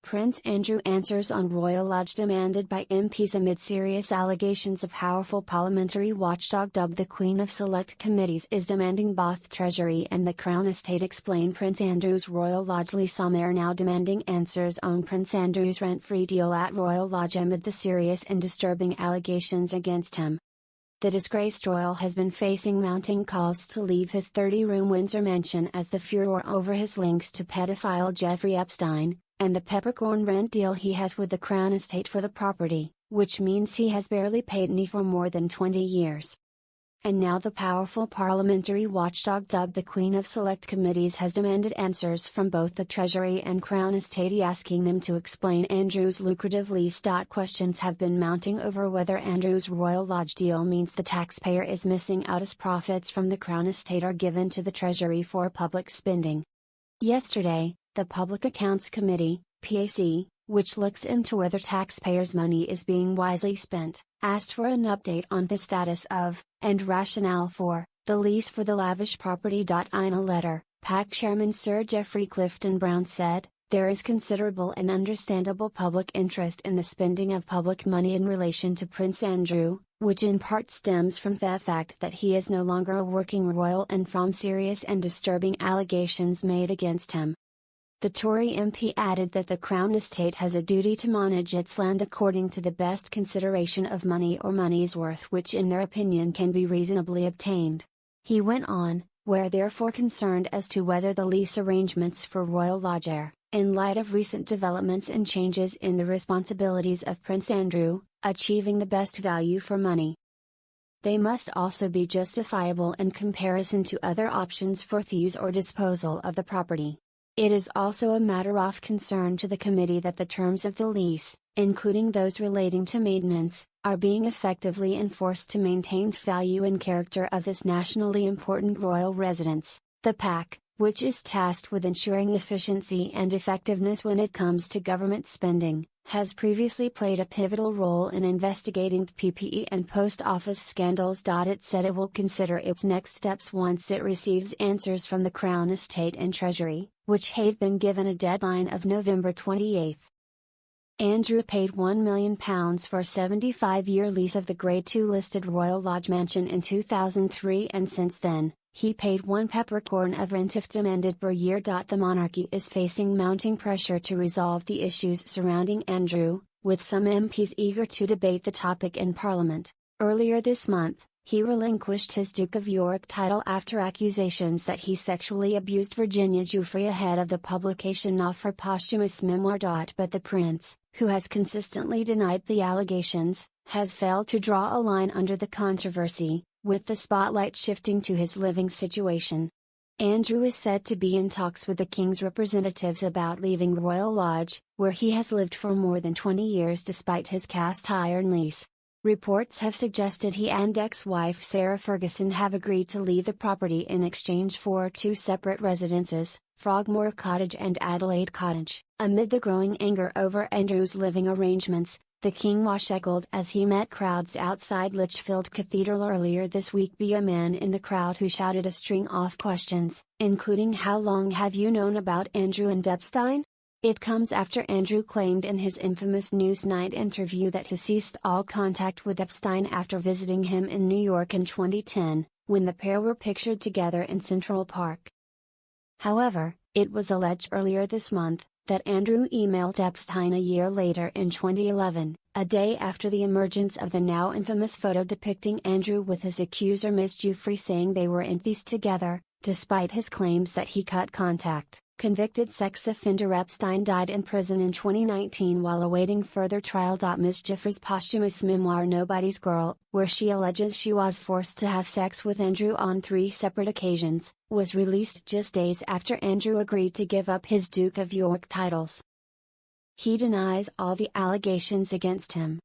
Prince Andrew answers on royal lodge demanded by MPs amid serious allegations. A powerful parliamentary watchdog dubbed the Queen of Select Committees is demanding both Treasury and the Crown Estate explain Prince Andrew's royal lodge lease. Some are now demanding answers on Prince Andrew's rent-free deal at Royal Lodge amid the serious and disturbing allegations against him. The disgraced royal has been facing mounting calls to leave his 30-room Windsor mansion as the furor over his links to pedophile Jeffrey Epstein, and the peppercorn rent deal he has with the Crown Estate for the property, which means he has barely paid any for more than 20 years. And now the powerful parliamentary watchdog dubbed the Queen of Select Committees has demanded answers from both the Treasury and Crown Estate, asking them to explain Andrew's lucrative lease. Questions have been mounting over whether Andrew's Royal Lodge deal means the taxpayer is missing out as profits from the Crown Estate are given to the Treasury for public spending. Yesterday, the Public Accounts Committee, PAC, which looks into whether taxpayers' money is being wisely spent, asked for an update on the status of, and rationale for, the lease for the lavish property. In a letter, PAC Chairman Sir Geoffrey Clifton Brown said, "There is considerable and understandable public interest in the spending of public money in relation to Prince Andrew, which in part stems from the fact that he is no longer a working royal and from serious and disturbing allegations made against him." The Tory MP added that the Crown Estate has a duty to manage its land according to the best consideration of money or money's worth, which in their opinion can be reasonably obtained. He went on, "We're therefore concerned as to whether the lease arrangements for Royal Lodge are, in light of recent developments and changes in the responsibilities of Prince Andrew, achieving the best value for money. They must also be justifiable in comparison to other options for the use or disposal of the property. It is also a matter of concern to the committee that the terms of the lease, including those relating to maintenance, are being effectively enforced to maintain value and character of this nationally important royal residence." The PAC, which is tasked with ensuring efficiency and effectiveness when it comes to government spending, has previously played a pivotal role in investigating the PPE and post office scandals. It said it will consider its next steps once it receives answers from the Crown Estate and Treasury, which have been given a deadline of November 28. Andrew paid £1 million for a 75-year lease of the Grade 2 listed Royal Lodge mansion in 2003, and since then, he paid one peppercorn of rent if demanded per year. The Monarchy is facing mounting pressure to resolve the issues surrounding Andrew, with some MPs eager to debate the topic in Parliament. Earlier this month, he relinquished his Duke of York title after accusations that he sexually abused Virginia Giuffre ahead of the publication of her posthumous memoir. But the Prince, who has consistently denied the allegations, has failed to draw a line under the controversy, with the spotlight shifting to his living situation. Andrew is said to be in talks with the King's representatives about leaving Royal Lodge, where he has lived for more than 20 years despite his cast iron lease. Reports have suggested he and ex-wife Sarah Ferguson have agreed to leave the property in exchange for two separate residences, Frogmore Cottage and Adelaide Cottage. Amid the growing anger over Andrew's living arrangements, the King was heckled as he met crowds outside Lichfield Cathedral earlier this week by a man in the crowd who shouted a string of questions, including "How long have you known about Andrew and Epstein?" It comes after Andrew claimed in his infamous Newsnight interview that he ceased all contact with Epstein after visiting him in New York in 2010, when the pair were pictured together in Central Park. However, it was alleged earlier this month that Andrew emailed Epstein a year later in 2011, a day after the emergence of the now infamous photo depicting Andrew with his accuser Ms. Giuffre, saying they were in this together, despite his claims that he cut contact. Convicted sex offender Epstein died in prison in 2019 while awaiting further trial. Ms. Giuffre's posthumous memoir Nobody's Girl, where she alleges she was forced to have sex with Andrew on 3 separate occasions, was released just days after Andrew agreed to give up his Duke of York titles. He denies all the allegations against him.